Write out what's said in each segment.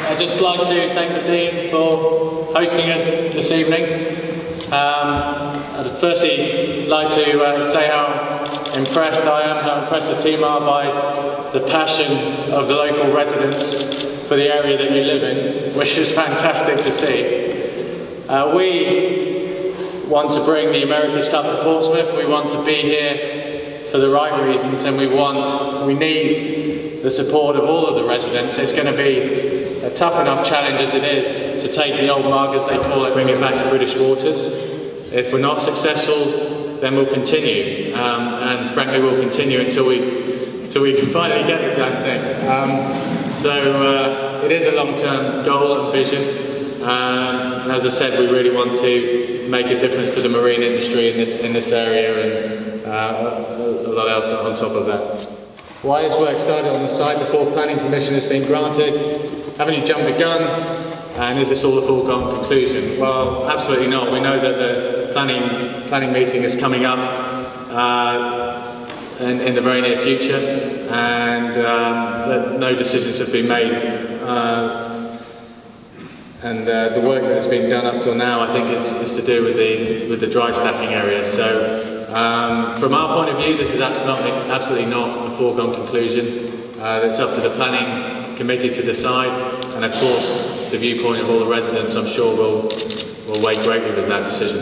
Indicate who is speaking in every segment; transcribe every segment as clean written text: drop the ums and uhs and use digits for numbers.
Speaker 1: I'd just like to thank the Dean for hosting us this evening. I'd firstly like to say how impressed I am, how impressed the team are by the passion of the local residents for the area that you live in, which is fantastic to see. We want to bring the America's Cup to Portsmouth. We want to be here for the right reasons, and we need the support of all of the residents. It's going to be a tough enough challenge as it is to take the old mug, as they call it, bring it back to British waters. If we're not successful, then we'll continue, and frankly we'll continue until we can finally get the damn thing. So it is a long-term goal and vision, and as I said, we really want to make a difference to the marine industry in this area, and a lot else on top of that. Why has work started on the site before planning permission has been granted? Haven't you jumped the gun? And is this all a foregone conclusion? Well, absolutely not. We know that the planning meeting is coming up in the very near future, and that no decisions have been made. And the work that has been done up till now, I think, is to do with the dry stacking area. So, from our point of view, this is absolutely not a foregone conclusion. It's up to the planning committee to decide, and of course, the viewpoint of all the residents, I'm sure, will weigh greatly with that decision.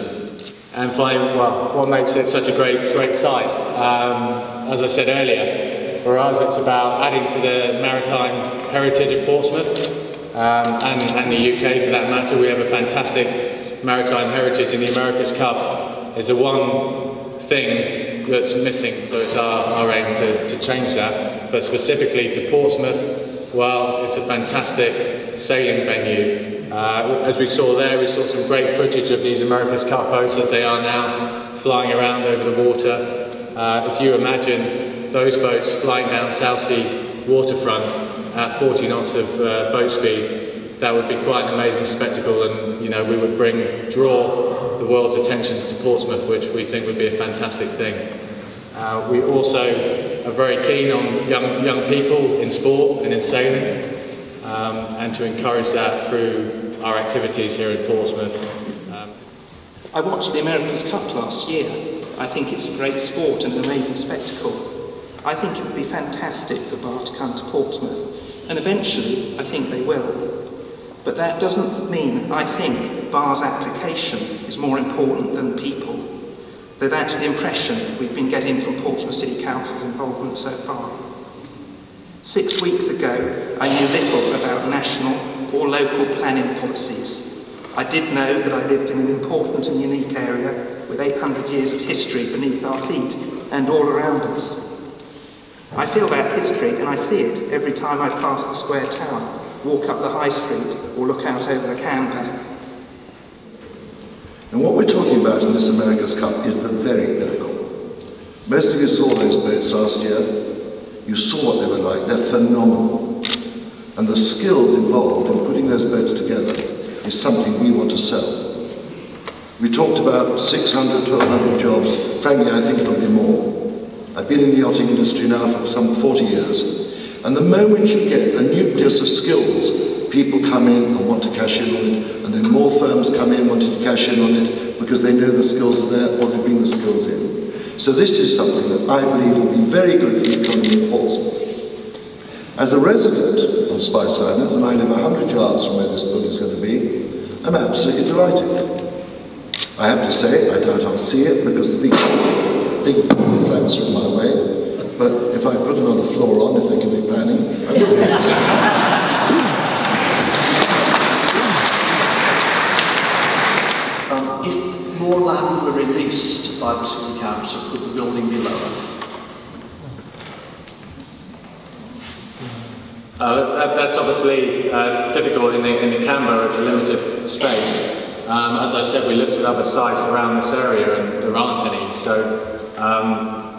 Speaker 1: And finally, well, what makes it such a great site? As I said earlier, for us, it's about adding to the maritime heritage of Portsmouth. And the UK for that matter. We have a fantastic maritime heritage, and the America's Cup is the one thing that's missing, so it's our aim to change that. But specifically to Portsmouth, well, it's a fantastic sailing venue. As we saw there, we saw some great footage of these America's Cup boats as they are now flying around over the water. If you imagine those boats flying down Southsea waterfront at 40 knots of boat speed, that would be quite an amazing spectacle, and we would draw the world's attention to Portsmouth, which we think would be a fantastic thing. We also are very keen on young people in sport and in sailing, and to encourage that through our activities here in Portsmouth.
Speaker 2: I watched the America's Cup last year. I think it's a great sport and an amazing spectacle. I think it would be fantastic for Bar to come to Portsmouth, and eventually I think they will. But that doesn't mean I think Bar's application is more important than people, though that's the impression we've been getting from Portsmouth City Council's involvement so far. 6 weeks ago, I knew little about national or local planning policies. I did know that I lived in an important and unique area with 800 years of history beneath our feet and all around us. I feel that history, and I see it every time I pass the square tower, walk up the high street, or look out over the Canberra.
Speaker 3: And what we're talking about in this America's Cup is the very pinnacle. Most of you saw those boats last year. You saw what they were like. They're phenomenal. And the skills involved in putting those boats together is something we want to sell. We talked about 600 to 1,200 jobs. Frankly, I think it'll be more. I've been in the yachting industry now for some 40 years. And the moment you get a nucleus of skills, people come in and want to cash in on it, and then more firms come in wanting to cash in on it because they know the skills are there or they bring the skills in. So this is something that I believe will be very good for the economy of Portsmouth. As a resident of Spice Island, and I live 100 yards from where this building is going to be, I'm absolutely delighted. I have to say, I doubt I'll see it because the big flats are in my way. But if I put another floor on, if they can be planning, I would be
Speaker 4: If more land were released by the City Council, could the building be lower?
Speaker 1: That's obviously difficult in the Canberra. It's a limited space. As I said, we looked at other sites around this area and there aren't any. So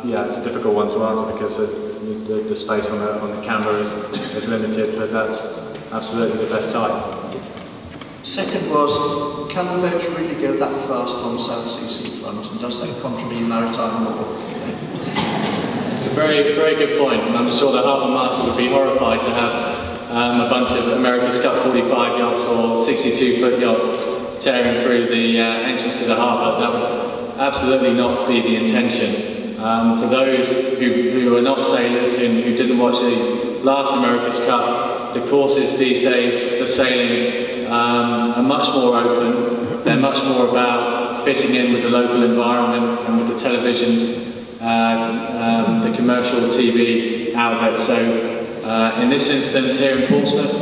Speaker 1: yeah, it's a difficult one to answer because the space on the Canberra is limited, but that's absolutely the best site.
Speaker 4: Second was, can the boats really go that fast on Southsea seafront, and does that contravene maritime law? It's
Speaker 1: a very good point, and I'm sure the Harbour Master would be horrified to have a bunch of America's Cup 45 yachts or 62-foot yachts tearing through the entrance to the harbour. That would absolutely not be the intention. For those who are not sailors, who didn't watch the last America's Cup, the courses these days for sailing are much more open. They're much more about fitting in with the local environment and with the television, the commercial TV outlets. So in this instance here in Portsmouth,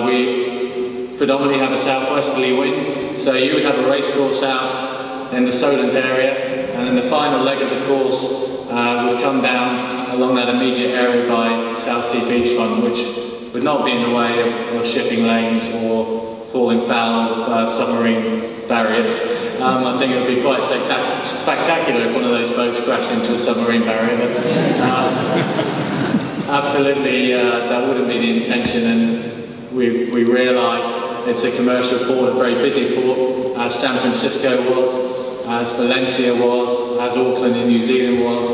Speaker 1: we predominantly have a southwesterly wind. So you would have a race course out in the Solent area, and then the final leg of the course would come down along that immediate area by South Sea beachfront, which would not be in the way of shipping lanes or falling foul of submarine barriers. I think it would be quite spectacular if one of those boats crashed into a submarine barrier, but absolutely that wouldn't be the intention, and we realise it's a commercial port, a very busy port, as San Francisco was, as Valencia was, as Auckland in New Zealand was,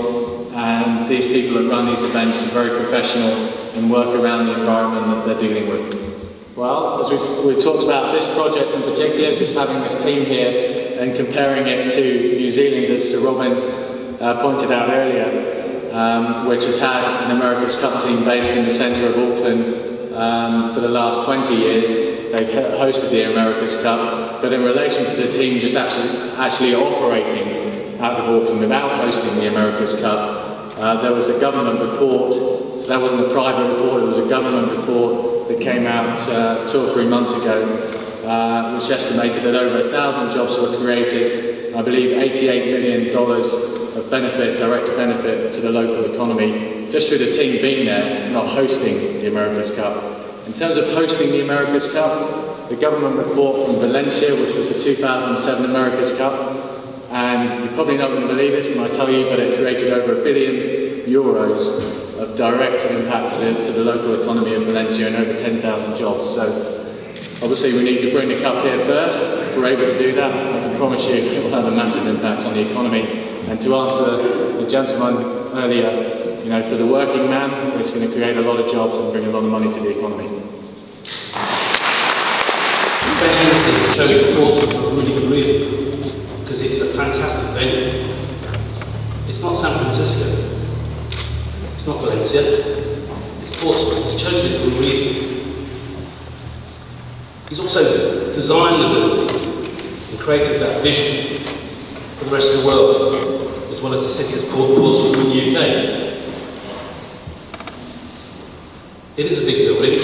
Speaker 1: and these people that run these events are very professional and work around the environment that they're dealing with. Well, as we've talked about this project in particular, just having this team here and comparing it to New Zealand, as Sir Robin pointed out earlier, which has had an America's Cup team based in the centre of Auckland for the last 20 years. They've hosted the America's Cup, but in relation to the team just actually operating out of Auckland without hosting the America's Cup, there was a government report, so that wasn't a private report, it was a government report that came out 2 or 3 months ago, which estimated that over 1,000 jobs were created, I believe $88 million of benefit, direct benefit to the local economy, just through the team being there, not hosting the America's Cup. In terms of hosting the America's Cup, the government report from Valencia, which was the 2007 America's Cup, and you're probably not going to believe this when I tell you, but it created over €1 billion of direct impact to the local economy of Valencia and over 10,000 jobs. So obviously we need to bring the cup here first. If we're able to do that, I can promise you it will have a massive impact on the economy. And to answer the gentleman earlier, you know, for the working man, it's going to create a lot of jobs and bring a lot of money to the economy.
Speaker 5: Ainslie has chosen Portsmouth for a really good reason, because it is a fantastic venue. It's not San Francisco, it's not Valencia, it's Portsmouth. He's chosen it for a reason. He's also designed the building and created that vision for the rest of the world, as well as the city as Portsmouth in the UK. It is a big building.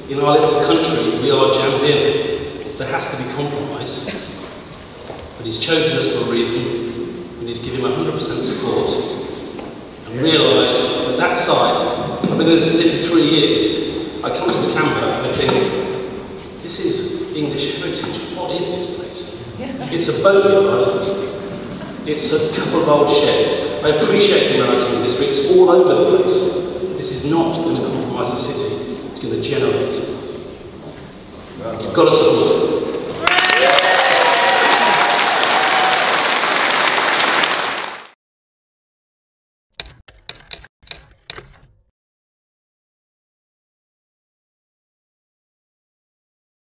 Speaker 5: In our little country, we are jammed in. There has to be compromise. But he's chosen us for a reason. We need to give him 100% support and realise that that site, I've been in this city 3 years, I come to the camera and I think, this is English heritage. What is this place? It's a boatyard. It's a couple of old sheds. I appreciate the maritime industry. It's all over the place. This is not going to compromise the city. It's going to generate. You've got to support it.